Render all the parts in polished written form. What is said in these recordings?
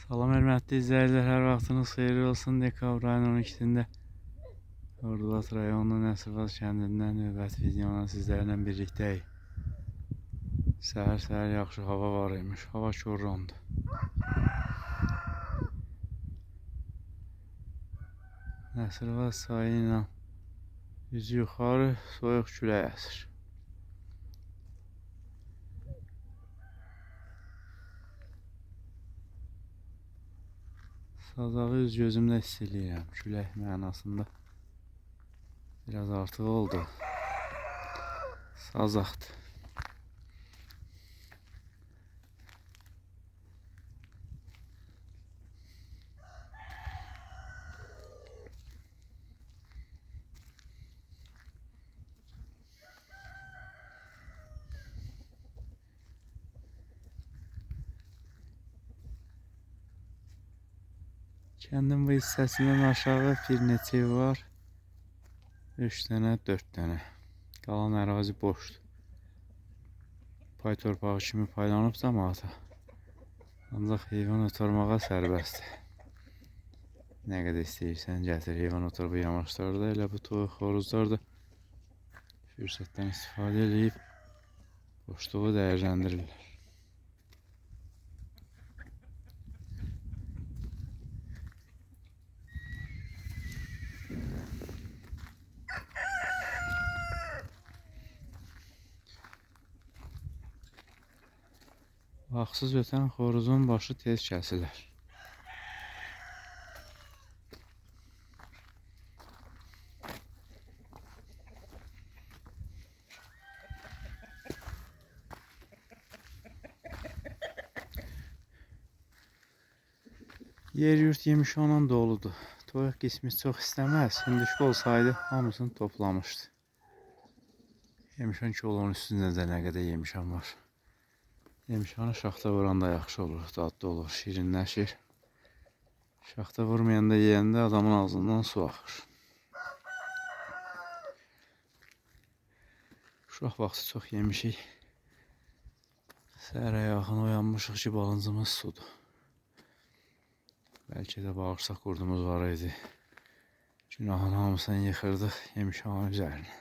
Salam hörmətli izləyicilər, hər vaxtınız xeyirli olsun. Dekabr ayının 12-sində Ordubad rayonunun Nəsirbaz kəndindən növbəti videola sizlərlə birlikdəyik. Səhər yaxşı hava var imiş, hava korrondu. Nəsirbaz çayı ilə üzü yuxarı soyuq külək əsir. Sazağı üz gözümdə hiss edirəm, külək mənasında biraz artıq oldu. Sazaqdır. Kəndin bu hissəsindən aşağı bir neçə ev var. 3 dənə, 4 dənə. Qalan ərazi boşdur. Pay torpağı kimi paylanıb cəmaata. Ancaq heyvan oturmağa sərbəstdir. Nə qədər istəyirsən gətir, heyvan otur bu yamaçlarda. Elə bu toyuq xoruzlar da fürsətdən istifadə edib boşluğu dəyərləndirirlər. Vaxtsız ötən xoruzun başı tez kəsilir. Yer yurt yemiş onun doludur. Toyuq qismi çox istəməz. Hündüşkü olsaydı hamısını toplamışdı. Yemişan kolonun üstündə də nə qədər yemişan var. Yemişanı şaxta vuranda yaxşı olur, dadlı olur, şirinləşir. Şaxta vurmayanda yeyəndə adamın ağzından su axır. Uşaq vaxtı çox yemişik. Səhərə yaxın oyanmışıq ki, balıncımız sudur. Bəlkə də bağırsaq qurdumuz var idi. Günahın hamısını yıxırdıq yemişanın üzərinə.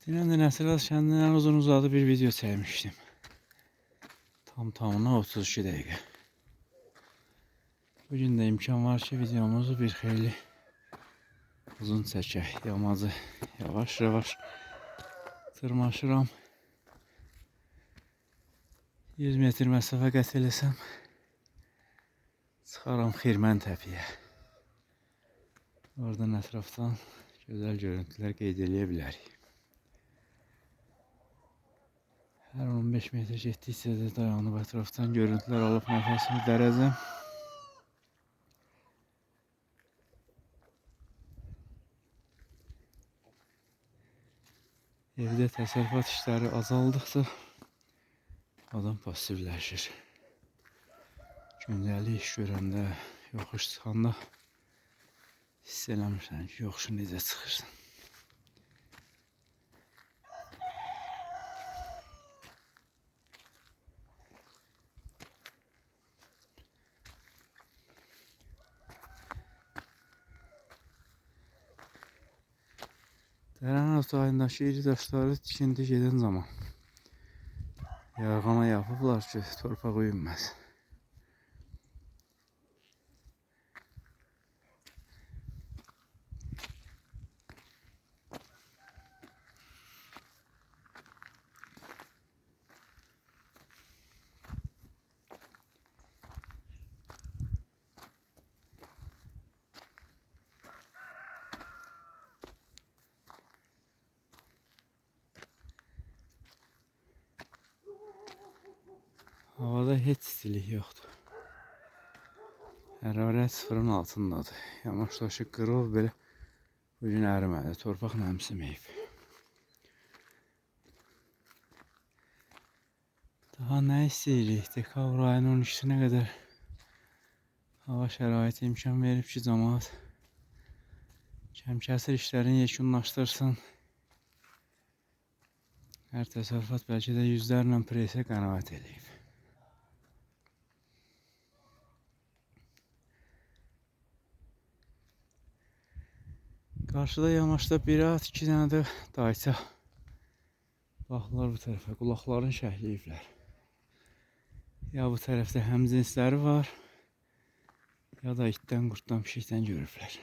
Dünən də Nəsirbaz kəndindən uzun uzadı bir video çəkmişdim. Tamına 32 dəqiqə. Bugün də imkan var ki, videomuzu bir xeyli uzun çəkək. Yamacı yavaş tırmaşıram. 100 metr məsafə qət eləsəm çıxaram Xirmən təpiyə. Oradan ətrafdan gözəl görüntülər qeyd eləyə bilərik. Hər 15 metr getdikcə də dayanıb ətrafdan görüntülər alıb nəfəsimi dərəcəm. Evdə təsərrüfat işləri azaldıqca adam passivləşir. Gündəlik iş görəndə, yoxuş çıxanda hiss eləmirsən ki, yoxuşu necə çıxırsan. Dərənin otayındakı iri daşları tikinti gedən zaman yarğana yapıblar ki, torpaq uyunməz. Havada heç istilik yoxdur. Hərarət sıfırın altındadır. Yamaçdaşı qırov belə bugün ərimədi. Torpaq nəmsiməyib. Daha nə istəyirik? Dekabr ayının 12-sinə qədər hava şəraiti imkan verib ki, cəmaət Kəmkəsir işlərini yekunlaşdırsın. Hər təsərrüfat bəlkə də yüzlərlə presə qənaət edib. Qarşıda yamaçda bir at, 2 dənə də dayça. Baxırlar bu tərəfə, qulaqlarını şəhləyiblər. Ya bu tərəfdə həmcinsləri var, ya da itdən, qurtdan, pişikdən görüblər.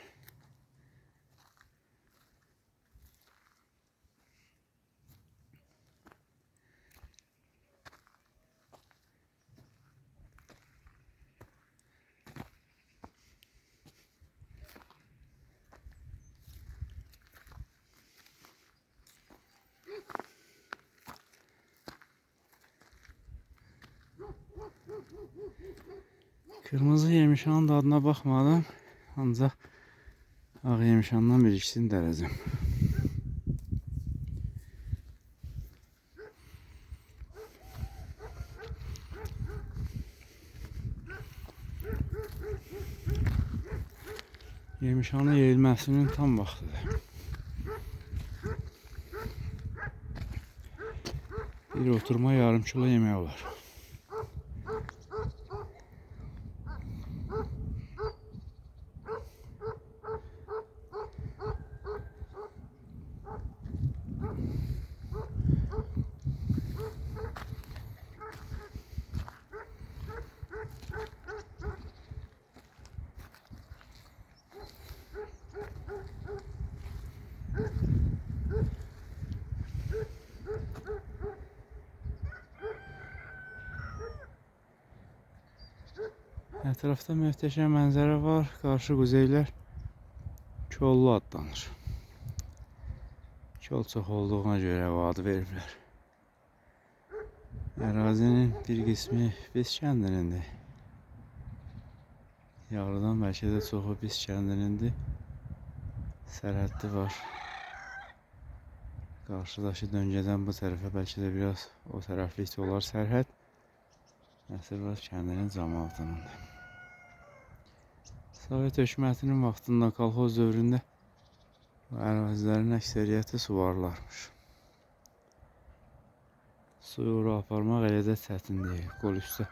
Kırmızı yemişanın dadına baxmadım, ancaq ağ yemişandan bir ikisini dərəcəm. Yemişanın yeyilməsinin tam vaxtıdır. Bir oturma yarım kilo yemək olar. Ətrafda möhtəşəm mənzərə var. Qarşı quzeylər Kollu adlanır. Kol çox olduğuna görə bu adı veriblər. Ərazinin bir qismi Biz kəndinindir. Yarıdan bəlkə də çoxu Biz kəndinindir. Sərhəddi var. Qarşıdakı döngədən bu tərəfə bəlkə də biraz o tərəflikdə olar sərhəd. Nəsirvat kəndinin cəmaatınındır. Sovet hökumətinin vaxtında, kolxoz dövründə ərazilərin əksəriyyəti suvarlarmış. Suyu ora aparmaq elə də çətin deyil. Qol üstə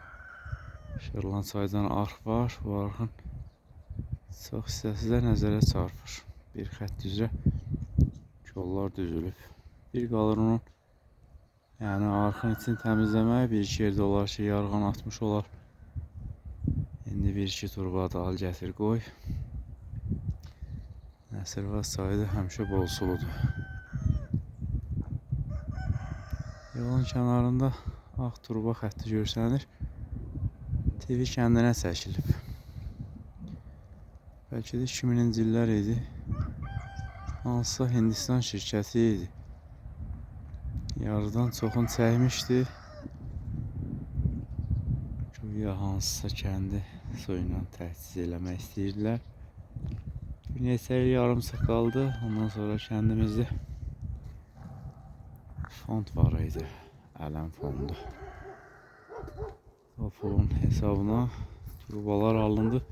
Şırlan çaydan arx var. Bu arxın çox hissəsi də nəzərə çarpır. Bir xətt üzrə kollar düzülüb. Bir qalır onun, yəni arxın için təmizləmək bir-iki yerdə olar ki, yarğan atmış olar. İndi bir-iki turba dal gətir qoy. Nəsirvat çayı da həmişə bol suludur. Yolun kənarında ağ turba xətti görsənir. TV kəndinə çəkilib. Bəlkə də 2000-ci illər idi. Hansısa Hindistan şirkəti idi. Yarıdan çoxunu çəkmişdi. Güya hansısa kəndi suyla təchiz eləmək istəyirdilər. Bir neçə il yarımçıq qaldı. Ondan sonra kəndimizdə fond var idi. Ələm fondu. O pulun hesabına turbalar alındı.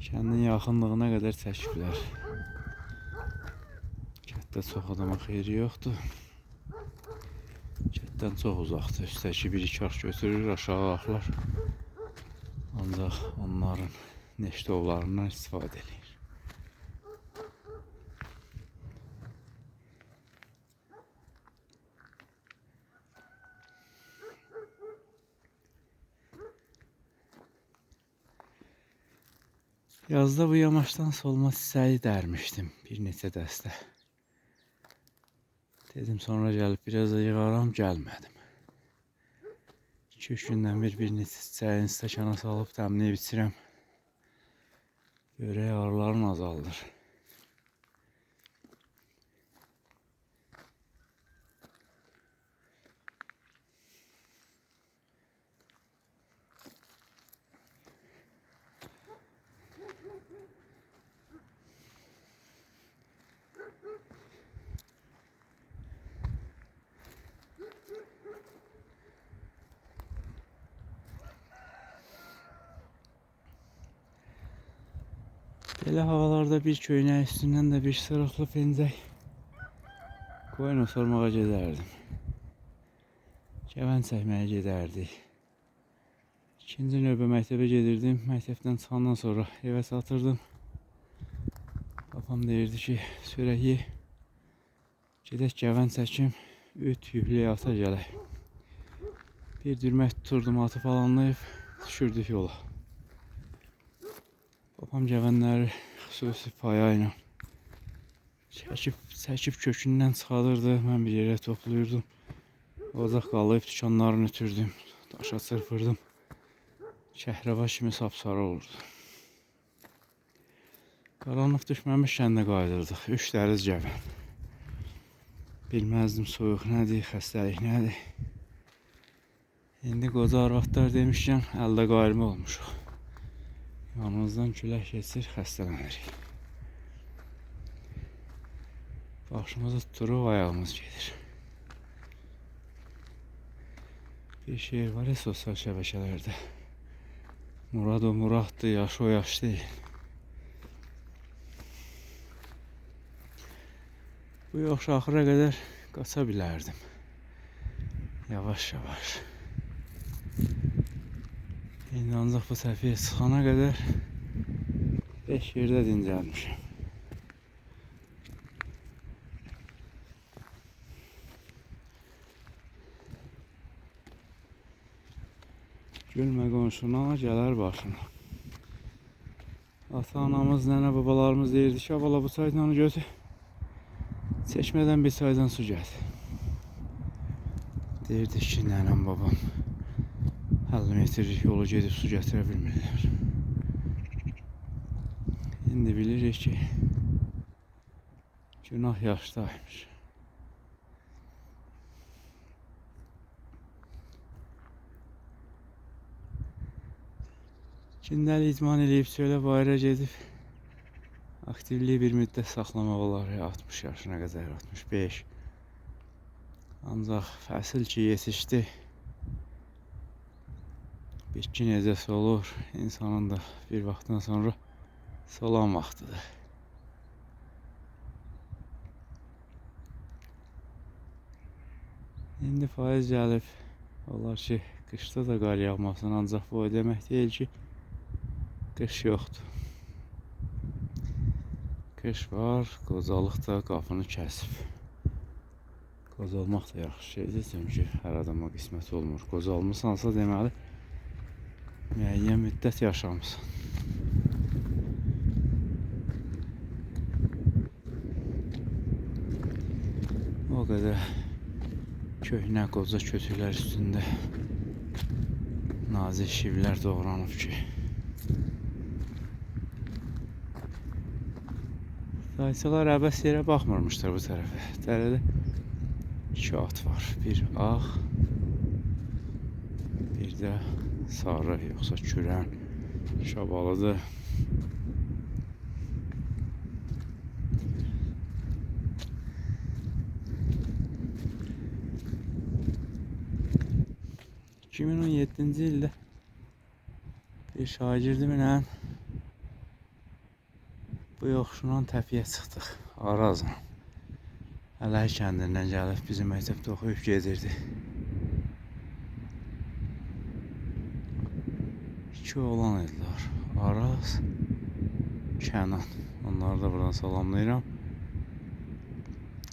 Kəndin yaxınlığına qədər çəkiblər. Kətdə çox adama xeyri yoxdur. Kətdən çox uzaqdır. Üstəki bir-iki aş götürür, aşağı axlar. Ancaq onların neştovlarından istifadə edir. Yazda bu yamaçdan solma çiçəyi dərmişdim. Bir neçə dəstə. Dedim sonra gəlib biraz da yığaram, gəlmədim. 2-3 gündən bir neçə çiçəyin stəkana salıb təmləyib içirəm. Görək ağrıların azaldır. Belə havalarda bir köynək üstündən də bir sırıqlı pencək qoyun oturmağa gedərdim. Kəvən çəkməyə gedərdik. İkinci növbə məktəbə gedirdim. Məktəbdən çıxandan sonra evə çatırdım. Babam deyirdi ki, sürək ye. Gedək kəvən çəkim, üt yüklüyə ata gələk. Bir dürmək tuturdum, atı falanlayıb düşürdük yola. Babam kəvənləri xüsusi paya ilə çəkib kökündən çıxarırdı. Mən bir yerə toplayırdım. Ocaq qalayıb dükanlarını ütürdüm. Daşa çırpırdım. Kəhrəba kimi sapsarı olurdu. Qaranlıq düşməmiş kəndə qayıdırdıq. 3 dəriz kəvən. Bilməzdim soyuq nədir, xəstəlik nədir. İndi qoca arvadlar demişkən əldə qayırma olmuşuq. Yanımızdan külək keçir, xəstələnirik. Başımızı tuturuq, ayağımız gedir. Bir şey var ya sosial şəbəkələrdə. Murad o Muraddır, yaş o yaş deyil. Bu yox axıra qədər qaça bilərdim. Yavaş yavaş. İndi ancaq bu təpiyə çıxana qədər 5 yerdə dincəlmişəm. Gülmə qonşuna, gələr başına. Ata-anamız, nənə, babalarımız deyirdi ki, abala bu çaydanı götür. Çeşmədən bir çaydan su gətir. Deyirdik ki, nənəm, babam 50 metrlik yolu gedib su gətirə bilmirlər. İndi bilirik ki, günah yaşdaymış. Gündəlik idman eləyib, çölə bayıra gedib aktivliyi bir müddət saxlamaq olar. 60 yaşına qədər, 65. Ancaq fəsil ki yetişdi, bitki necəsə olur, insanın da bir vaxtdan sonra solan vaxtıdır. İndi faiz gəlib, olar ki, qışda da qar yağmasın, ancaq bu o demək deyil ki, qış yoxdur. Qış var, qocalıq da qapını kəsib. Qocalmaq da yaxşı şeydir, çünki hər adama qismət olmur. Qocalmısansa deməli, müəyyən müddət yaşamısan. O qədər köhnə qoca kötüklər üstündə nazik şivlər doğranıb ki, dayıçılar əbəs yerə baxmırmışlar bu tərəfə. Dərədə 2 at var. Bir ağ, bir də sarı, yoxsa kürən, şabalıdır. ...2017-ci ildə bir şagirdimlə bu yoxuşundan təpiyə çıxdıq, Arazla. Ələhi kəndindən gəlib bizim məktəbdə oxuyub gedirdi. 2 oğlan idilər, Araz, Kənan. Onları da buradan salamlayıram.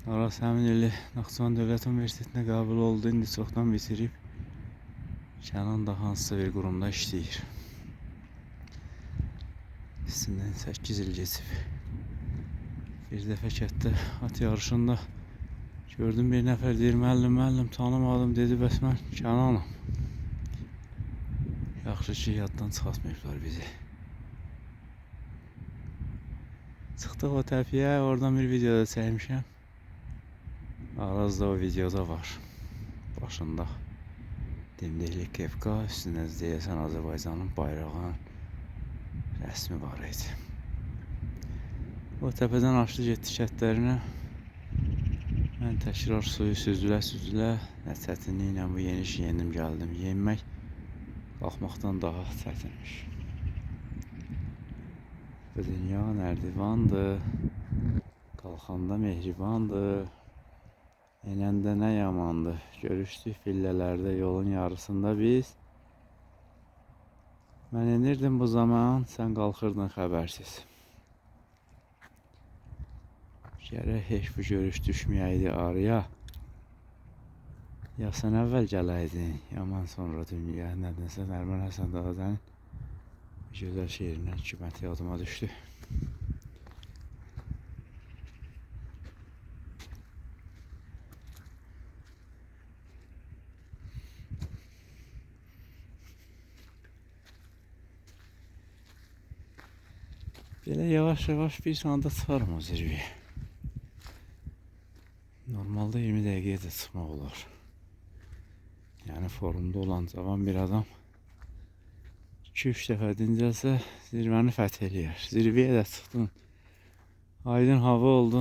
Araz həmin ili Naxçıvan Dövlət Universitetinə qəbul oldu, indi çoxdan bitirib. Kənan da hansısa bir qurumda işləyir. Üstündən 8 il geçib. Bir dəfə kətdə at yarışında gördüm, bir nəfər deyir, müəllim tanımadım, dedi, bəs mən Kənanam. Yaxşı ki, yaddan çıxartmayıblar bizi. Çıxdıq o təpiyə, oradan bir videoda çəkmişəm. Araz da o videoda var. Başında dimdikli kepka, üstündə deyəsən Azərbaycanın bayrağının rəsmi var idi. O təpədən açdı getdi kətlərinə. Mən təkrar suyu süzülə, nə çətinliklə bu yeniş yendim gəldim. Yenmək qalxmaqdan daha çətinmiş. Bu dünya nərdivandır, qalxanda mehribandır, enəndə nə yamandır. Görüşdük fillələrdə yolun yarısında biz. Mən enirdim bu zaman, sən qalxırdın xəbərsiz. Gərək heç bu görüş düşməyəydi araya. Ya sən əvvəl gələydin, yaman sonra dünya. Nədənsə Nəriman Həsən Dağıcanın gözəl şeirindən iki bənd yadıma düşdü. Belə yavaş-yavaş bir anda çıxarım o zirvəyə. Normalde 20 dəqiqəyə də çıxmaq olar. Yəni formda olan cavan bir adam 2-3 dəfə dincəlsə zirvəni fəth eləyər. Zirvəyə də çıxdın. Aydın hava oldu.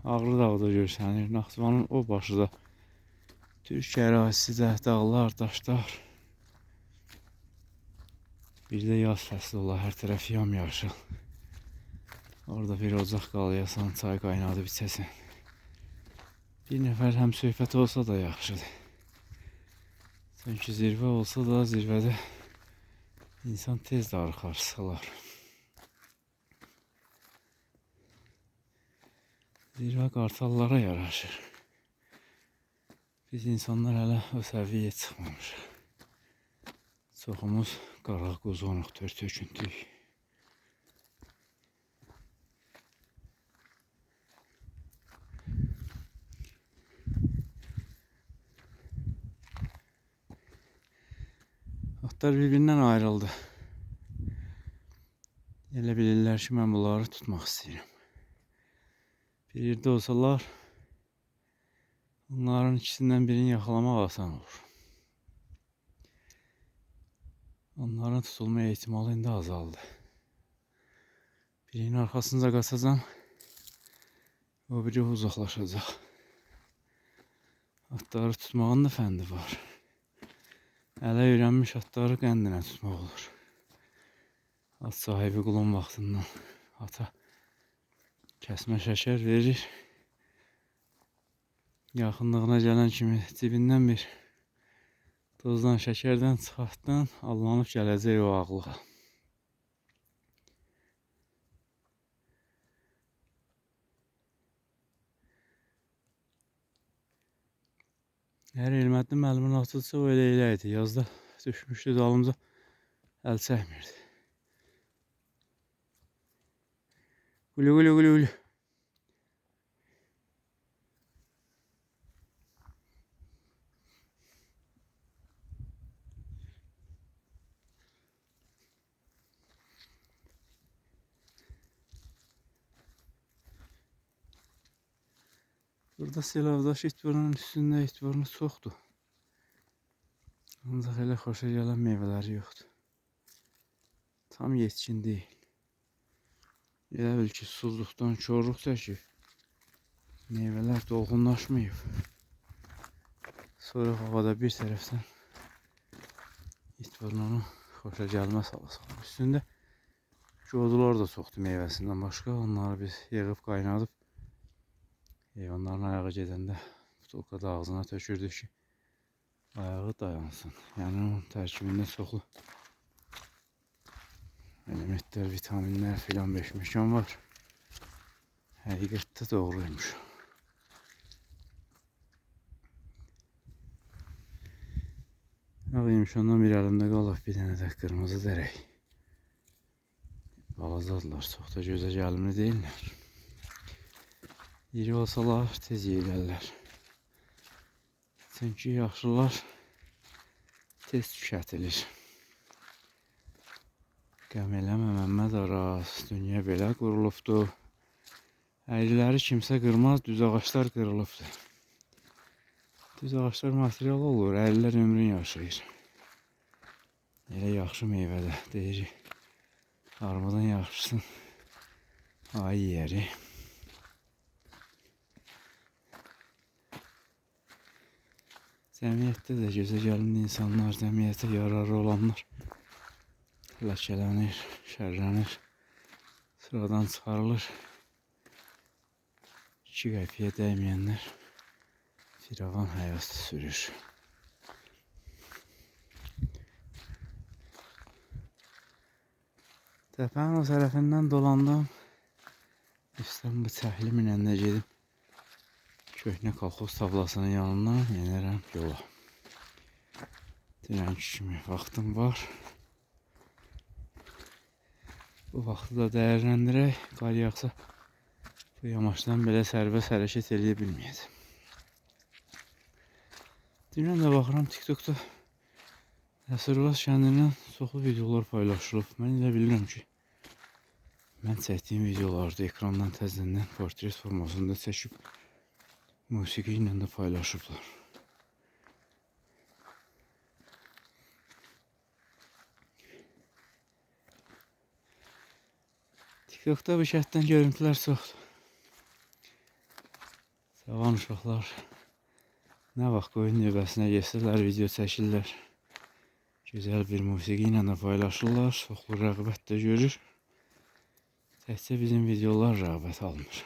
Ağrı dağda görsənir. Naxçıvanın o başı da Türk ərazisi də, dağlar, daşlar. Bir də yaz fəsli olar, hər tərəf yamyaşıl. Orada bir ocaq qalayasan, çay qaynadıb içəsən. Bir nəfər həm söhbət olsa da yaxşıdır. Çünki zirvə olsa da zirvədə insan tez darıxar, sıxılar. Zirvə qartallara yaraşır. Biz insanlar hələ o səviyyəyə çıxmamışıq. Çoxumuz qaraq quzunuq, tör-töküntük. Atlar bir-birindən ayrıldı. Elə bilirlər ki, mən bunları tutmaq istəyirəm. Bir yerdə olsalar, onların ikisindən birini yaxalamaq asan olur. Onların tutulma ehtimalı indi azaldı. Birinin arxasınca qaçacam, o biri uzaqlaşacaq. Atları tutmağın da fəndi var. Ələ öyrənmiş atları qəndinə tutmaq olur. At sahibi qulun vaxtından ata kəsmə şəkər verir. Yaxınlığına gələn kimi cibindən bir tozdan, şəkərdən çıxartdan allanıb gələcək o ağlığa. Əgər Elmədli müəllimin atılsa o elə eləydi. Yazda düşmüşdü dalımıza, əl çəkmirdi. Gülü gülü gülü gülü. Burada Selavdaş itburunun üstündə itburnu çoxdur. Ancaq elə xoşa gələn meyvələri yoxdur. Tam yetkin deyil. Elə bil ki, susuzluqdan korluq çəkib. Meyvələr dolğunlaşmayıb. Soyuq havada bir tərəfdən itburnunu xoşa gəlməz hala salır. Üstündə qodular da çoxdur meyvəsindən başqa. Onları biz yığıb qaynadıb heyvanların ayağı gedəndə butulkada ağzına tökürdük ki, ayağı dayansın. Yəni onun tərkibində çoxlu elementlər, vitaminlər filan beşmişkan var. Həqiqətdə doğruymuş. Ağıymışandan bir əlimdə qalıb bir dənə də qırmızı dərək. Balazadırlar, çox da gözə gəlimli deyirlər. İri olsalar tez yeyirlər. Çünki yaxşılar tez tükətilir. Qəm eləmə Məmməd Araz, dünya belə qurulubdur. Əyriləri kimsə qırmaz, düz ağaçlar qırılıbdır. Düz ağaçlar material olur, əyrilər ömrün yaşayır. Elə yaxşı meyvədə deyirik. Armudan yaxşısın, ay yeri. Cəmiyyətdə də gözə gəlimli insanlar, cəmiyyətə yararlı olanlar ləkələnir, şərlənir. sıradan çıxarılır. 2 qəpiyə dəyməyənlər firavan həyat sürür. Təpənin o tərəfindən dolandım. İstəm bu çəhli minəndə gedib köhnə kolxoz tablasının yanından yenərəm yola. Dünənki kimi vaxtım var. Bu vaxtı da dəyərləndirək. Qar yağsa bu yamaçdan belə sərbəst hərəkət edə bilməyəcəm. Dünən də baxıram TikTokda Əsirvaz kəndindən çoxlu videolar paylaşılıb. Mən elə bilirəm ki, mən çəkdiyim videolarda ekrandan təzədən portret formasında çəkib musiqi ilə də paylaşıblar. TikTokda bu şəhətdən görüntülər çoxdur. Cavan uşaqlar nə vaxt qoyun növbəsinə geçsələr, video çəkirlər. Gözəl bir musiqi ilə də paylaşırlar. Çoxlu rəğbət də görür. Təkcə bizim videolar rəğbət almır.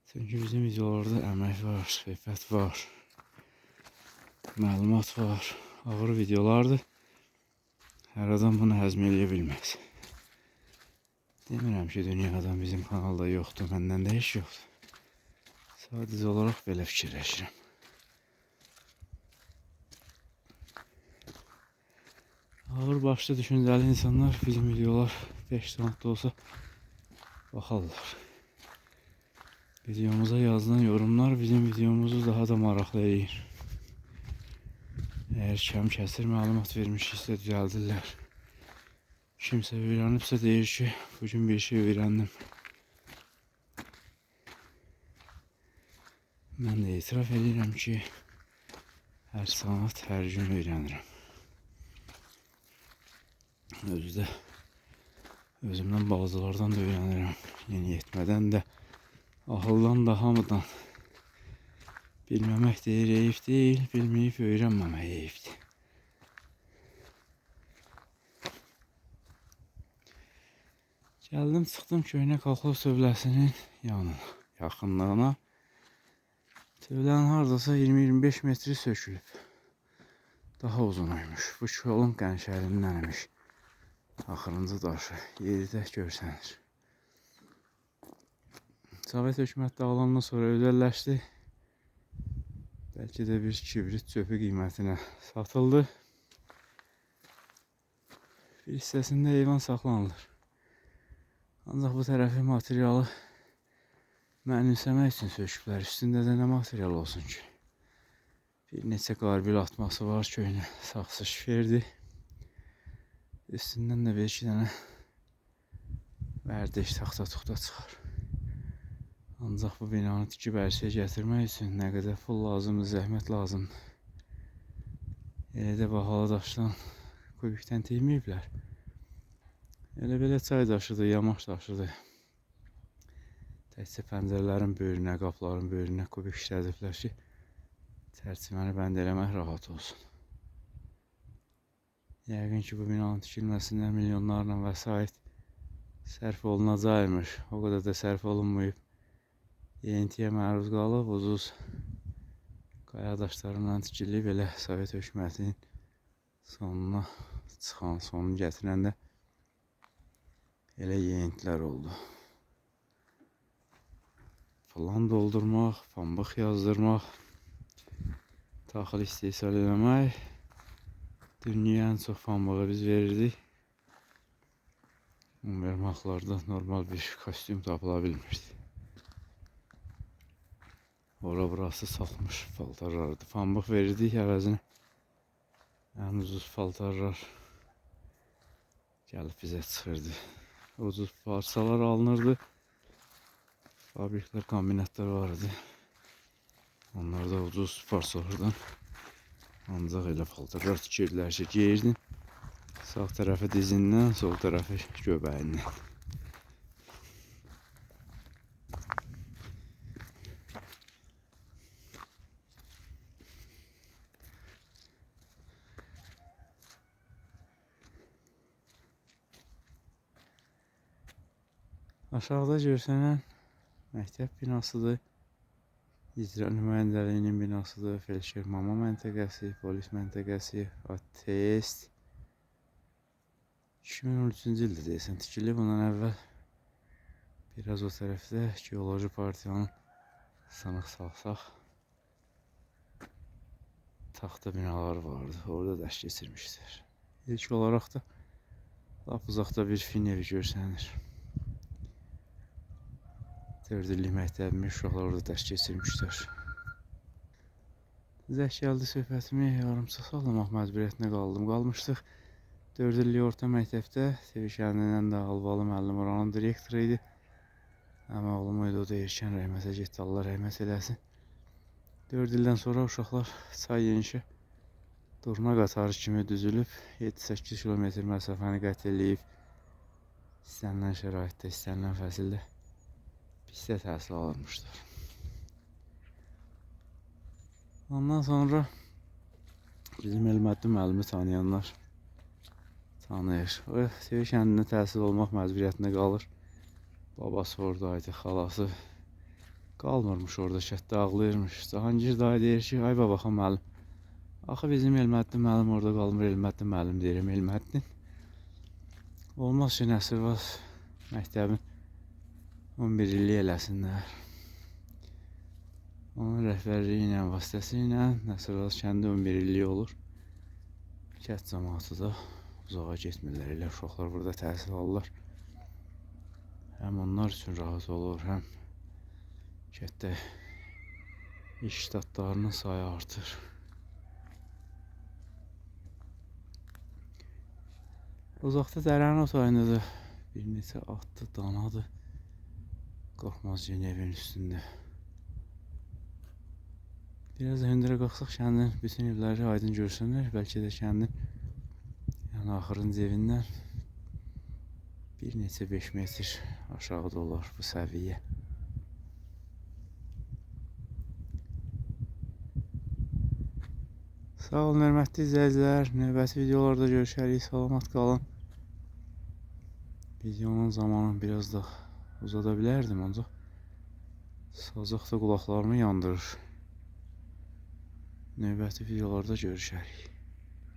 Çünki bizim videolarda əmək var, söhbət var, məlumat var. Ağır videolardır. Hər adam bunu həzm edə bilməz. Demirəm ki, dünyadan bizim kanalda yoxdur, məndən də heç yoxdur. Sadəcə olaraq belə fikirləşirəm. Ağır başlı düşüncəli insanlar bizim videolar 5 saatdə olsa baxarlar. Videomuza yazılan yorumlar bizim videomuzu daha da maraqlı edir. Əgər kəm kəsir məlumat vermişiksə düzəldirlər. Kimsə öyrənibsə deyir ki, bugün bir şey öyrəndim. Mən də etiraf edirəm ki, hər saat, hər gün öyrənirəm. Özümdən bazılardan da öyrənirəm. Yeni yetmədən də, ahıldan da, hamıdan. Bilməmək deyir, eyib deyil, bilməyib öyrənməmək eyibdir. Gəldim, çıxdım köhnə kolxoz tövləsinin yanına, yaxınlığına. Tövlənin hardasa 20-25 metri sökülüb. Daha uzunuymuş. Bu kolun qənşərindənmiş. Axırıncı daşı yerdə görsənir. Sovet hökuməti dağılandan sonra özəlləşdi. Bəlkə də bir kibrit çöpü qiymətinə satıldı. Bir hissəsində heyvan saxlanılır. Ancaq bu tərəfi materialı mənimsəmək üçün söküblər. Üstündə də nə material olsun ki? Bir neçə qarbil atması var, köhnə saxsı şiferdir. Üstündən də bir iki dənə vərdiş taxta-tuxta çıxar. Ancaq bu binanı tikib ərşiyə gətirmək üçün nə qədər pul lazımdır, zəhmət lazımdır. Elə də bahalı daşdan, kubikdən tiyməyiblər. Elə belə çay daşıdır, yamaç daşıdır. Təkcə pəncərələrin böyrünə, qapıların böyrünə kubik işlədiblər ki, çərçivəni bənd eləmək rahat olsun. Yəqin ki, bu binanın tikilməsində milyonlarla vəsait sərf olunacaqmış. O qədər də sərf olunmayıb. Yeyintiyə məruz qalıb, ucuz qaya daşlarından tikilib, elə Sovet hökumətinin sonuna çıxan, sonunu gətirəndə elə yeyintilər oldu. Plan doldurmaq, pambıq yazdırmaq, taxıl istehsal eləmək. Dünyaya ən çox pambığı biz verirdik. Univermaqlarda normal bir kostyum tapıla bilmirdi. Ora burası salmış paltarlardı. Pambıq verirdik əvəzinə. Ən ucuz paltarlar gəlib bizə çıxırdı. Ucuz parçalar alınırdı. Fabriklər, kombinatlar vardı. Onlar da ucuz parçalardan ancaq elə paltarlar tikirdilər ki, giyirdin. Sağ tərəfi dizindən, sol tərəfi göbəyindən. Aşağıda görsənən məktəb binasıdır. İcra nümayəndəliyinin binasıdır. Felşer mama məntəqəsi, polis məntəqəsi, test. 2013-cü ildə deyəsən tikilib. Bundan əvvəl biraz o tərəfdə geoloji partiyanın sınıq salsaq taxta binaları vardı. Orada dərs keçirmişlər. İlk olaraq da lap uzaqda bir fin evi görsənir. 4 illik məktəbimi uşaqlar orada dərs keçirmişlər. Zəng gəldi söhbətimi yarımçıq sallamaq məcburiyyətinə qalmışdıq. 4 illik orta məktəbdə TV kəndindən də Albalı müəllim oranın direktoru idi. Əmə oğlum idi, o da erkən rəhmətə getdi, Allah rəhmət eləsin. 4 ildən sonra uşaqlar çay yenişə durma qatarı kimi düzülüb 7-8 kilometr məsafəni qət eləyib. İstənilən şəraitdə, istənilən fəsildə pistə təhsil alınmışdır. Ondan sonra bizim Elməddi müəllimi tanıyanlar tanıyır. O TV kəndində təhsil olmaq məcburiyyətinə qalır. Babası oradaydı, xalası qalmırmış orada, şəhətdə ağlayırmış. Cahangir dayı deyir ki, ay babaxa müəllim, axı bizim Elməddi müəllim orada qalmır, Elməddi müəllim deyirəm, Elməddi. Olmaz ki, Nəsirvaz məktəbin 11 illik eləsinlər. Onun rəhbərliyi ilə, vasitəsilə Nəsirvaz kəndi 11 illik olur. Kənd cəmaatı da uzağa getmirlər, elə uşaqlar burada təhsil alırlar. Həm onlar üçün rahat olur, həm kənddə iş ştatlarının sayı artır. Uzaqda dərənin o tayındadır. Bir neçə atlı danadır. Qorxmaz yeni evin üstündə. Biraz da hündürə qalxsaq kəndin bütün evləri aydın görsünlər. Bəlkə də kəndin yəni axırıncı evindən bir neçə 5 metr aşağıda olar bu səviyyə. Sağ olun, hörmətli izləyicilər. Növbəti videolarda görüşərik. Salamat qalın. Videonun zamanı biraz da uzada bilərdim, ancaq sazaq da qulaqlarımı yandırır. Növbəti videolarda görüşərik.